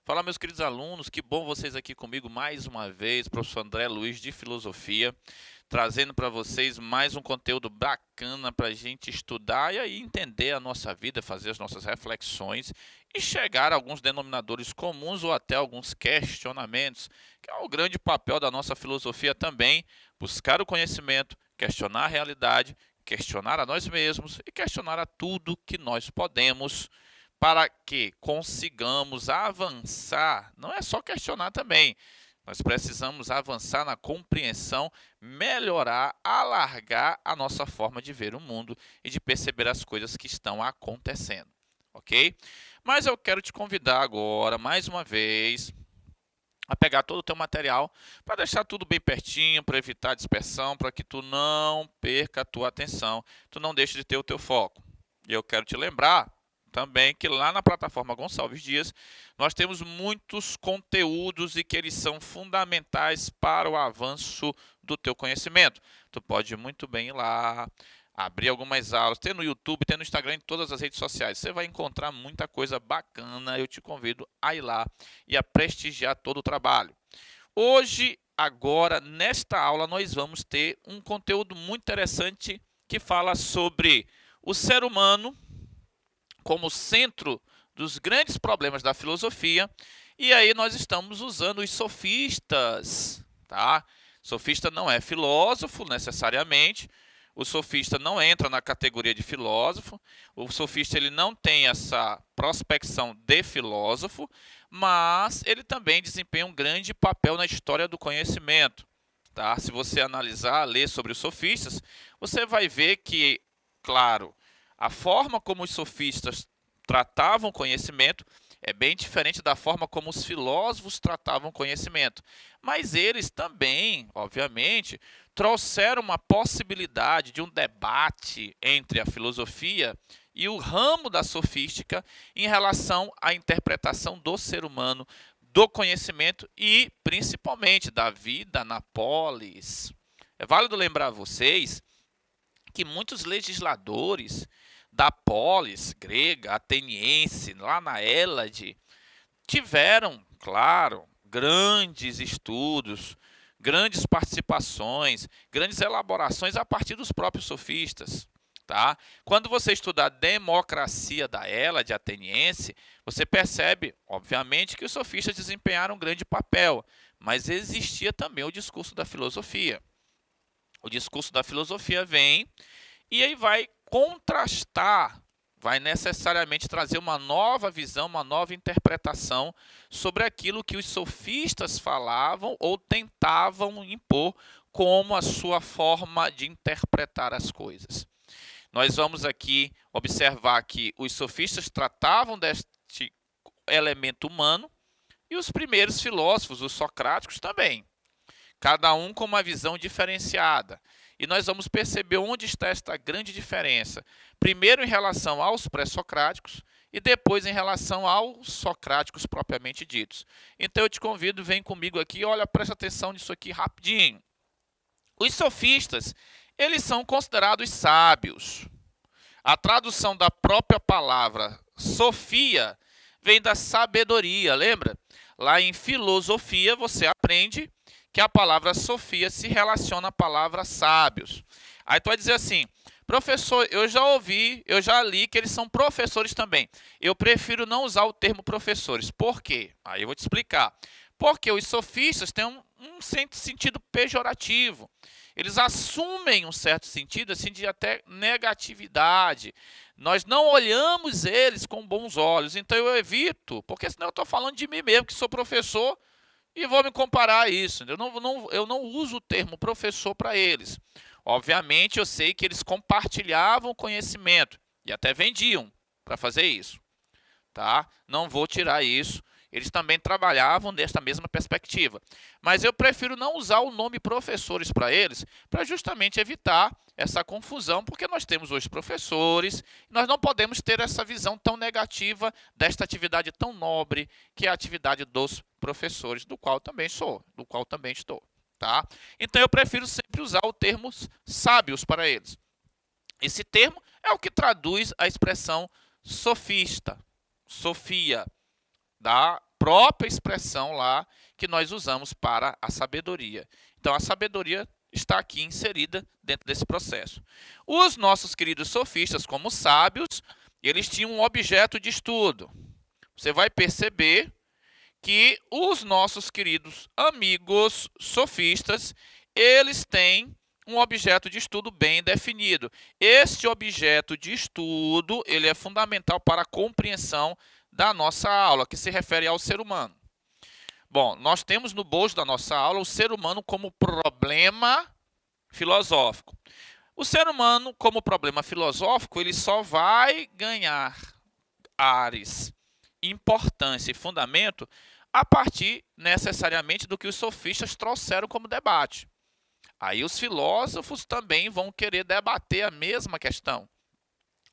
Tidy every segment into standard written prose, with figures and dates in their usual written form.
Fala, meus queridos alunos, que bom vocês aqui comigo mais uma vez, professor André Luiz de Filosofia, trazendo para vocês mais um conteúdo bacana para a gente estudar e aí entender a nossa vida, fazer as nossas reflexões e chegar a alguns denominadores comuns ou até alguns questionamentos, que é o grande papel da nossa filosofia também, buscar o conhecimento, questionar a realidade, questionar a nós mesmos e questionar a tudo que nós podemos, para que consigamos avançar. Não é só questionar também, nós precisamos avançar na compreensão, melhorar, alargar a nossa forma de ver o mundo e de perceber as coisas que estão acontecendo, ok? Mas eu quero te convidar agora, mais uma vez, a pegar todo o teu material para deixar tudo bem pertinho, para evitar dispersão, para que tu não perca a tua atenção, tu não deixe de ter o teu foco. E eu quero te lembrar também que lá na plataforma Gonçalves Dias, nós temos muitos conteúdos e que eles são fundamentais para o avanço do teu conhecimento. Tu pode muito bem ir lá, abrir algumas aulas, tem no YouTube, tem no Instagram, em todas as redes sociais. Você vai encontrar muita coisa bacana, eu te convido a ir lá e a prestigiar todo o trabalho. Hoje, agora, nesta aula, nós vamos ter um conteúdo muito interessante que fala sobre o ser humano como centro dos grandes problemas da filosofia, e aí nós estamos usando os sofistas, tá? Sofista não é filósofo necessariamente, o sofista não entra na categoria de filósofo, o sofista ele não tem essa prospecção de filósofo, mas ele também desempenha um grande papel na história do conhecimento, tá? Se você analisar, ler sobre os sofistas, você vai ver que, claro, a forma como os sofistas tratavam conhecimento é bem diferente da forma como os filósofos tratavam conhecimento. Mas eles também, obviamente, trouxeram uma possibilidade de um debate entre a filosofia e o ramo da sofística em relação à interpretação do ser humano, do conhecimento e, principalmente, da vida na polis. É válido lembrar a vocês que muitos legisladores da polis grega, ateniense, lá na Hélade, tiveram, claro, grandes estudos, grandes participações, grandes elaborações a partir dos próprios sofistas. Tá? Quando você estuda a democracia da Hélade ateniense, você percebe, obviamente, que os sofistas desempenharam um grande papel, mas existia também o discurso da filosofia. O discurso da filosofia vem e aí vai contrastar, vai necessariamente trazer uma nova visão, uma nova interpretação sobre aquilo que os sofistas falavam ou tentavam impor como a sua forma de interpretar as coisas. Nós vamos aqui observar que os sofistas tratavam deste elemento humano e os primeiros filósofos, os socráticos, também. Cada um com uma visão diferenciada. E nós vamos perceber onde está esta grande diferença. Primeiro em relação aos pré-socráticos e depois em relação aos socráticos propriamente ditos. Então eu te convido, vem comigo aqui, olha, presta atenção nisso aqui rapidinho. Os sofistas, eles são considerados sábios. A tradução da própria palavra sofia vem da sabedoria, lembra? Lá em filosofia você aprende que a palavra sofia se relaciona à palavra sábios. Aí tu vai dizer assim, professor, eu já ouvi, eu já li que eles são professores também. Eu prefiro não usar o termo professores. Por quê? Aí eu vou te explicar. Porque os sofistas têm um sentido pejorativo. Eles assumem um certo sentido assim, de até negatividade. Nós não olhamos eles com bons olhos. Então eu evito, porque senão eu estou falando de mim mesmo, que sou professor, e vou me comparar a isso. Eu não uso o termo professor para eles. Obviamente, eu sei que eles compartilhavam conhecimento e até vendiam para fazer isso. Tá? Não vou tirar isso. Eles também trabalhavam nesta mesma perspectiva. Mas eu prefiro não usar o nome professores para eles, para justamente evitar essa confusão, porque nós temos hoje professores, e nós não podemos ter essa visão tão negativa desta atividade tão nobre, que é a atividade dos professores, do qual também sou, do qual também estou. tá? Então eu prefiro sempre usar o termo sábios para eles. Esse termo é o que traduz a expressão sofista, sofia, da própria expressão lá que nós usamos para a sabedoria. Então a sabedoria está aqui inserida dentro desse processo. Os nossos queridos sofistas, como sábios, eles tinham um objeto de estudo. Você vai perceber que os nossos queridos amigos sofistas, eles têm um objeto de estudo bem definido. Este objeto de estudo, ele é fundamental para a compreensão da nossa aula, que se refere ao ser humano. Bom, nós temos no bojo da nossa aula o ser humano como problema filosófico. O ser humano como problema filosófico, ele só vai ganhar ares, importância e fundamento a partir necessariamente do que os sofistas trouxeram como debate. Aí os filósofos também vão querer debater a mesma questão.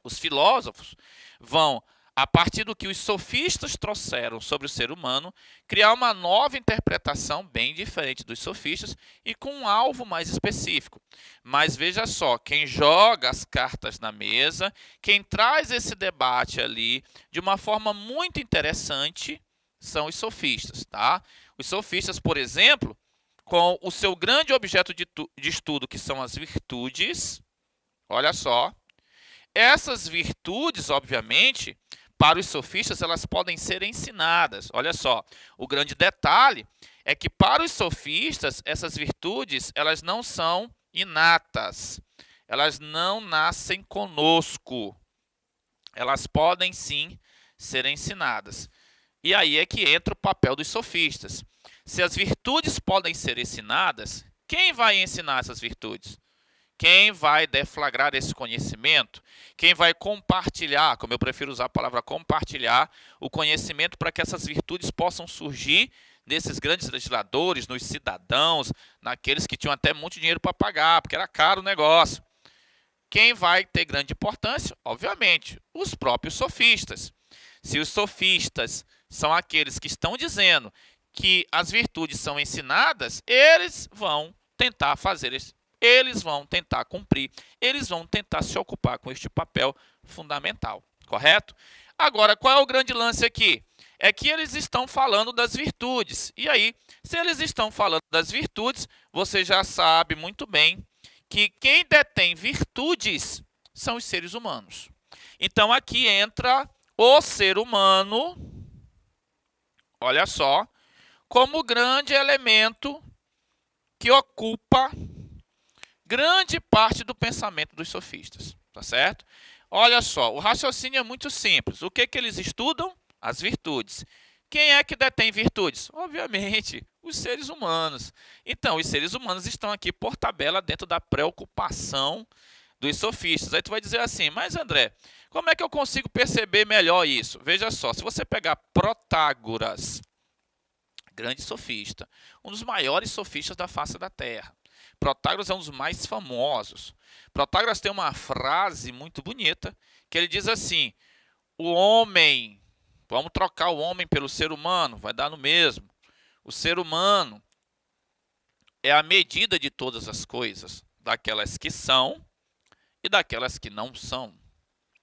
Os filósofos vão, a partir do que os sofistas trouxeram sobre o ser humano, criar uma nova interpretação bem diferente dos sofistas e com um alvo mais específico. Mas veja só, quem joga as cartas na mesa, quem traz esse debate ali de uma forma muito interessante, são os sofistas, tá? Os sofistas, por exemplo, com o seu grande objeto de estudo, que são as virtudes, olha só, essas virtudes, obviamente, para os sofistas, elas podem ser ensinadas. Olha só, o grande detalhe é que para os sofistas, essas virtudes, elas não são inatas. Elas não nascem conosco. Elas podem, sim, ser ensinadas. E aí é que entra o papel dos sofistas. Se as virtudes podem ser ensinadas, quem vai ensinar essas virtudes? Quem vai deflagrar esse conhecimento? Quem vai compartilhar, como eu prefiro usar a palavra compartilhar, o conhecimento para que essas virtudes possam surgir nesses grandes legisladores, nos cidadãos, naqueles que tinham até muito dinheiro para pagar, porque era caro o negócio. Quem vai ter grande importância? Obviamente, os próprios sofistas. Se os sofistas são aqueles que estão dizendo que as virtudes são ensinadas, eles vão tentar fazer isso. Eles vão tentar cumprir, eles vão tentar se ocupar com este papel fundamental, correto? Agora, qual é o grande lance aqui? É que eles estão falando das virtudes. E aí, se eles estão falando das virtudes, você já sabe muito bem que quem detém virtudes são os seres humanos. Então, aqui entra o ser humano, olha só, como grande elemento que ocupa grande parte do pensamento dos sofistas, tá certo? Olha só, o raciocínio é muito simples. O que eles estudam? As virtudes. Quem é que detém virtudes? Obviamente, os seres humanos. Então, os seres humanos estão aqui por tabela dentro da preocupação dos sofistas. Aí tu vai dizer assim, mas André, como é que eu consigo perceber melhor isso? Veja só, se você pegar Protágoras, grande sofista, um dos maiores sofistas da face da Terra. Protágoras é um dos mais famosos. Protágoras tem uma frase muito bonita, que ele diz assim, o homem, vamos trocar o homem pelo ser humano, vai dar no mesmo. O ser humano é a medida de todas as coisas, daquelas que são e daquelas que não são.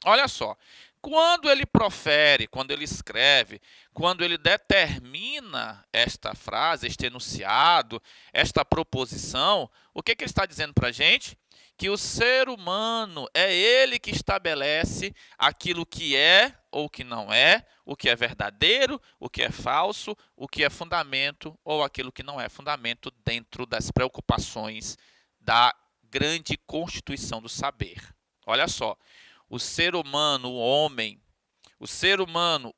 Olha só, quando ele profere, quando ele escreve, quando ele determina esta frase, este enunciado, esta proposição, o que ele está dizendo para a gente? Que o ser humano é ele que estabelece aquilo que é ou que não é, o que é verdadeiro, o que é falso, o que é fundamento ou aquilo que não é fundamento dentro das preocupações da grande constituição do saber. Olha só. O ser humano, o homem,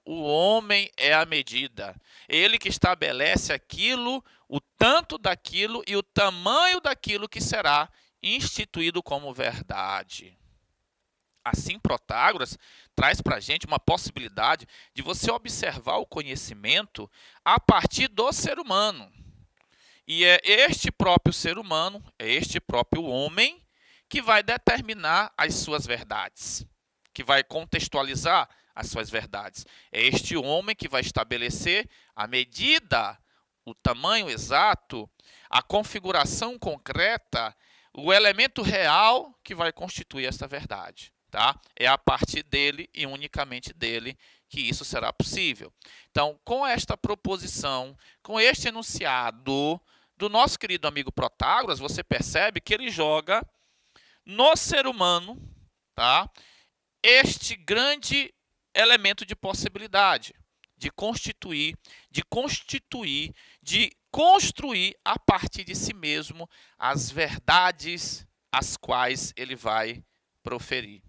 o homem é a medida. Ele que estabelece aquilo, o tanto daquilo e o tamanho daquilo que será instituído como verdade. Assim, Protágoras traz para a gente uma possibilidade de você observar o conhecimento a partir do ser humano. E é este próprio ser humano, é este próprio homem, que vai determinar as suas verdades, que vai contextualizar as suas verdades. É este homem que vai estabelecer a medida, o tamanho exato, a configuração concreta, o elemento real que vai constituir essa verdade. Tá? É a partir dele e unicamente dele que isso será possível. Então, com esta proposição, com este enunciado do nosso querido amigo Protágoras, você percebe que ele joga no ser humano, tá, este grande elemento de possibilidade, de constituir, de construir a partir de si mesmo as verdades as quais ele vai proferir.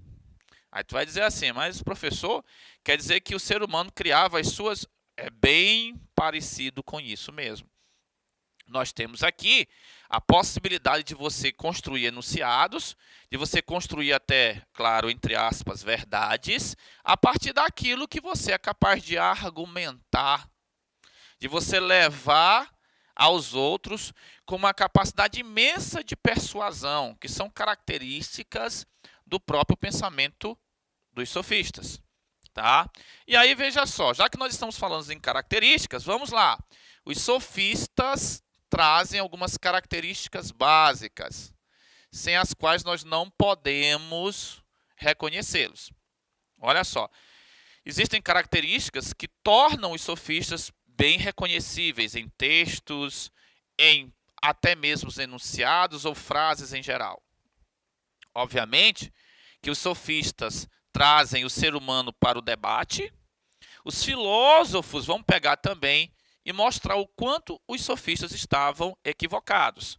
Aí tu vai dizer assim, mas professor, quer dizer que o ser humano criava as suas... É bem parecido com isso mesmo. Nós temos aqui a possibilidade de você construir enunciados, de você construir até, claro, entre aspas, verdades, a partir daquilo que você é capaz de argumentar, de você levar aos outros com uma capacidade imensa de persuasão, que são características do próprio pensamento dos sofistas. Tá? E aí, veja só, já que nós estamos falando em características, vamos lá. Os sofistas trazem algumas características básicas, sem as quais nós não podemos reconhecê-los. Olha só, existem características que tornam os sofistas bem reconhecíveis em textos, em até mesmo enunciados ou frases em geral. Obviamente que os sofistas trazem o ser humano para o debate. Os filósofos vão pegar também e mostrar o quanto os sofistas estavam equivocados.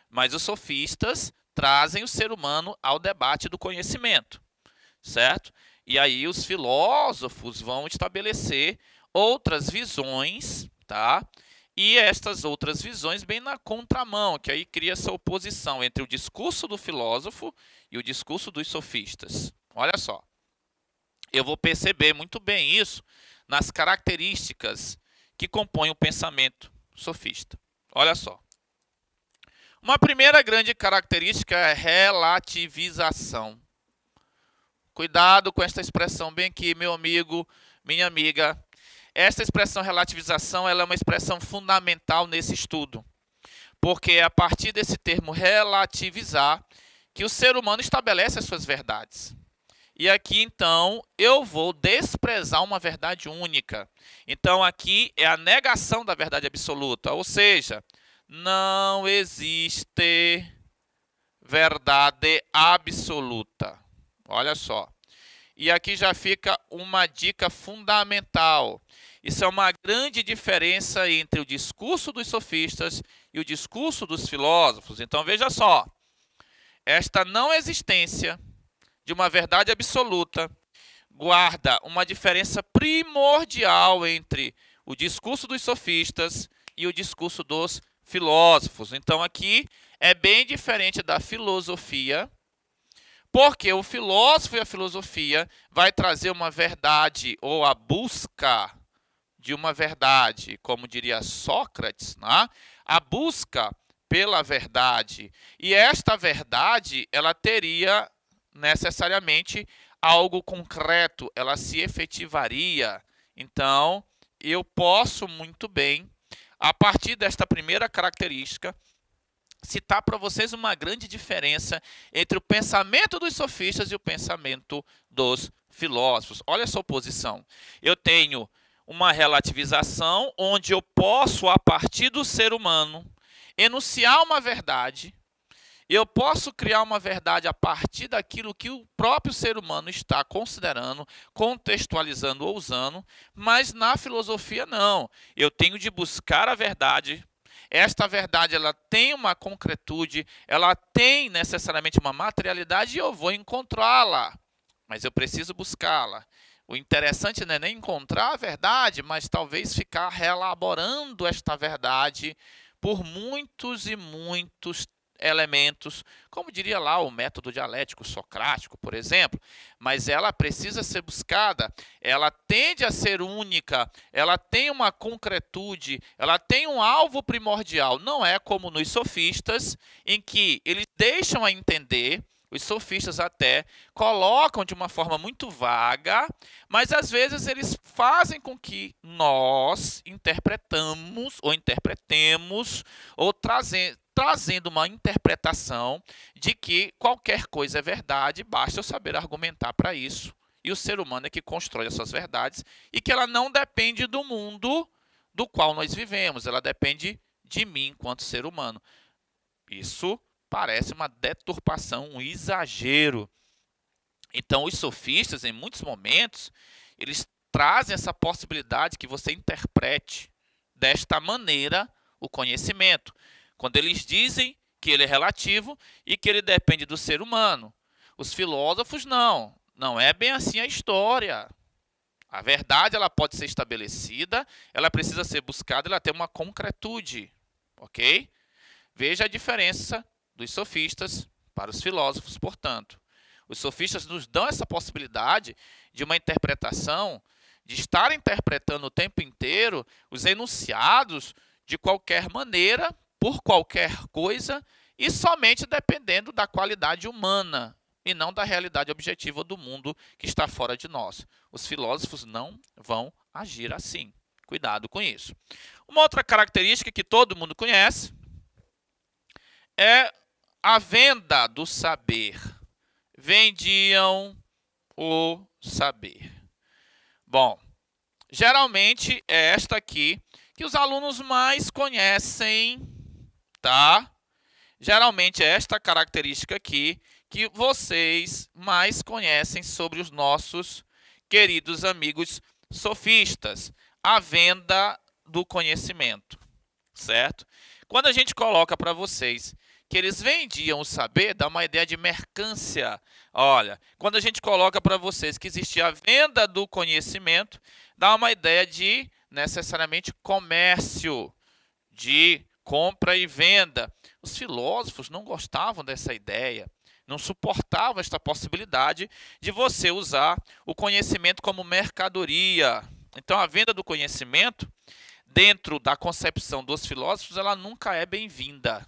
Mas os sofistas trazem o ser humano ao debate do conhecimento, certo? E aí os filósofos vão estabelecer outras visões, tá? E estas outras visões bem na contramão, que aí cria essa oposição entre o discurso do filósofo e o discurso dos sofistas. Olha só, eu vou perceber muito bem isso nas características que compõem o pensamento sofista. Olha só. Uma primeira grande característica é a relativização. Cuidado com esta expressão bem aqui, meu amigo, minha amiga. Esta expressão relativização ela é uma expressão fundamental nesse estudo, porque é a partir desse termo relativizar que o ser humano estabelece as suas verdades. E aqui, então, eu vou desprezar uma verdade única. Então, aqui é a negação da verdade absoluta, ou seja, não existe verdade absoluta. Olha só. E aqui já fica uma dica fundamental. Isso é uma grande diferença entre o discurso dos sofistas e o discurso dos filósofos. Então, veja só. Esta não existência de uma verdade absoluta guarda uma diferença primordial entre o discurso dos sofistas e o discurso dos filósofos. Então, aqui é bem diferente da filosofia, porque o filósofo e a filosofia vai trazer uma verdade ou a busca de uma verdade, como diria Sócrates, né? A busca pela verdade. E esta verdade, ela teria necessariamente algo concreto, ela se efetivaria. Então, eu posso muito bem, a partir desta primeira característica, citar para vocês uma grande diferença entre o pensamento dos sofistas e o pensamento dos filósofos. Olha essa oposição. Eu tenho uma relativização onde eu posso, a partir do ser humano, enunciar uma verdade. Eu posso criar uma verdade a partir daquilo que o próprio ser humano está considerando, contextualizando ou usando, mas na filosofia não. Eu tenho de buscar a verdade. Esta verdade ela tem uma concretude, ela tem necessariamente uma materialidade e eu vou encontrá-la, mas eu preciso buscá-la. O interessante não é nem encontrar a verdade, mas talvez ficar reelaborando esta verdade por muitos e muitos elementos, como diria lá o método dialético socrático, por exemplo, mas ela precisa ser buscada, ela tende a ser única, ela tem uma concretude, ela tem um alvo primordial, não é como nos sofistas, em que eles deixam a entender Os sofistas até colocam de uma forma muito vaga, mas às vezes eles fazem com que nós interpretemos, ou trazendo uma interpretação de que qualquer coisa é verdade, basta eu saber argumentar para isso. E o ser humano é que constrói as suas verdades e que ela não depende do mundo do qual nós vivemos, ela depende de mim enquanto ser humano. Isso parece uma deturpação, um exagero. Então, os sofistas, em muitos momentos, eles trazem essa possibilidade que você interprete desta maneira o conhecimento. Quando eles dizem que ele é relativo e que ele depende do ser humano. Os filósofos não é bem assim a história. A verdade ela pode ser estabelecida, ela precisa ser buscada, ela tem uma concretude, ok? Veja a diferença dos sofistas para os filósofos, portanto. Os sofistas nos dão essa possibilidade de uma interpretação, de estar interpretando o tempo inteiro os enunciados de qualquer maneira, por qualquer coisa, e somente dependendo da qualidade humana, e não da realidade objetiva do mundo que está fora de nós. Os filósofos não vão agir assim. Cuidado com isso. Uma outra característica que todo mundo conhece é a venda do saber. Vendiam o saber. Bom, geralmente é esta aqui que os alunos mais conhecem, tá? Geralmente é esta característica aqui que vocês mais conhecem sobre os nossos queridos amigos sofistas. A venda do conhecimento, certo? Quando a gente coloca para vocês que eles vendiam o saber, dá uma ideia de mercância. Olha, quando a gente coloca para vocês que existia a venda do conhecimento, dá uma ideia de necessariamente comércio, de compra e venda. Os filósofos não gostavam dessa ideia, não suportavam esta possibilidade de você usar o conhecimento como mercadoria. Então, a venda do conhecimento, dentro da concepção dos filósofos, ela nunca é bem-vinda.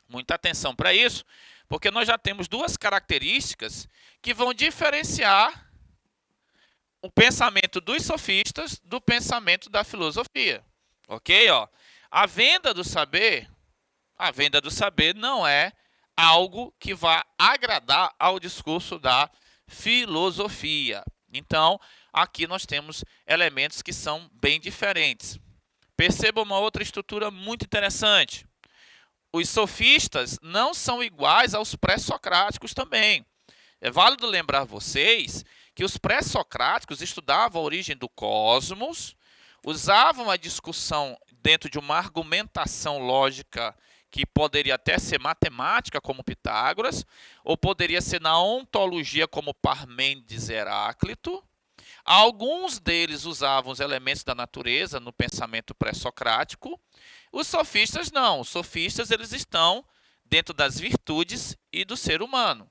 Muita atenção para isso, porque nós já temos duas características que vão diferenciar o pensamento dos sofistas do pensamento da filosofia. Ok? A venda do saber não é algo que vá agradar ao discurso da filosofia. Então, aqui nós temos elementos que são bem diferentes. Perceba uma outra estrutura muito interessante. Os sofistas não são iguais aos pré-socráticos também. É válido lembrar vocês que os pré-socráticos estudavam a origem do cosmos, usavam a discussão dentro de uma argumentação lógica que poderia até ser matemática, como Pitágoras, ou poderia ser na ontologia, como Parmênides e Heráclito. Alguns deles usavam os elementos da natureza no pensamento pré-socrático. Os sofistas não. Os sofistas eles estão dentro das virtudes e do ser humano.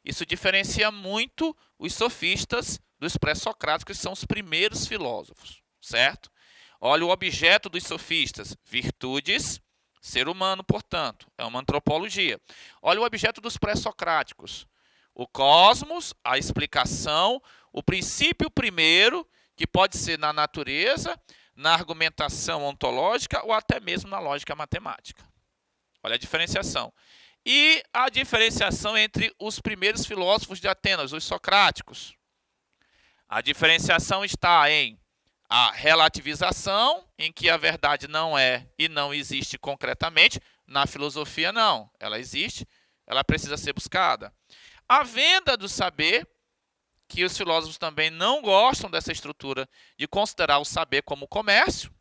Isso diferencia muito os sofistas dos pré-socráticos, que são os primeiros filósofos, certo? Olha o objeto dos sofistas, virtudes, ser humano, portanto, é uma antropologia. Olha o objeto dos pré-socráticos, o cosmos, a explicação, o princípio primeiro, que pode ser na natureza, na argumentação ontológica ou até mesmo na lógica matemática. Olha a diferenciação. E a diferenciação entre os primeiros filósofos de Atenas, os socráticos. A diferenciação está em a relativização, em que a verdade não é e não existe concretamente. Na filosofia, não. Ela existe, ela precisa ser buscada. A venda do saber, que os filósofos também não gostam dessa estrutura de considerar o saber como comércio,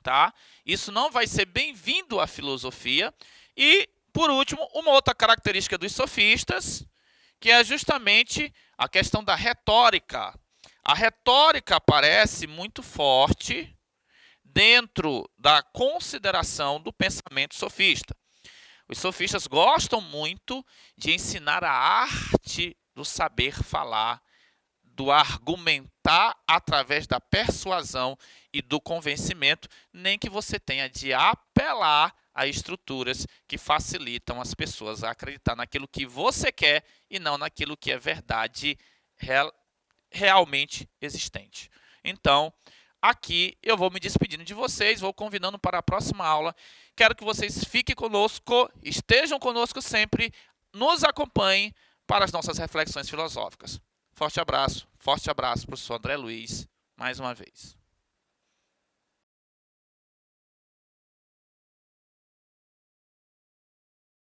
tá? Isso não vai ser bem-vindo à filosofia. E, por último, uma outra característica dos sofistas, que é justamente a questão da retórica. A retórica aparece muito forte dentro da consideração do pensamento sofista. Os sofistas gostam muito de ensinar a arte do saber falar, do argumentar através da persuasão e do convencimento, nem que você tenha de apelar a estruturas que facilitam as pessoas a acreditar naquilo que você quer e não naquilo que é verdade realmente existente. Então, aqui eu vou me despedindo de vocês, vou convidando para a próxima aula. Quero que vocês fiquem conosco, estejam conosco sempre, nos acompanhem para as nossas reflexões filosóficas. Forte abraço, professor André Luiz, mais uma vez.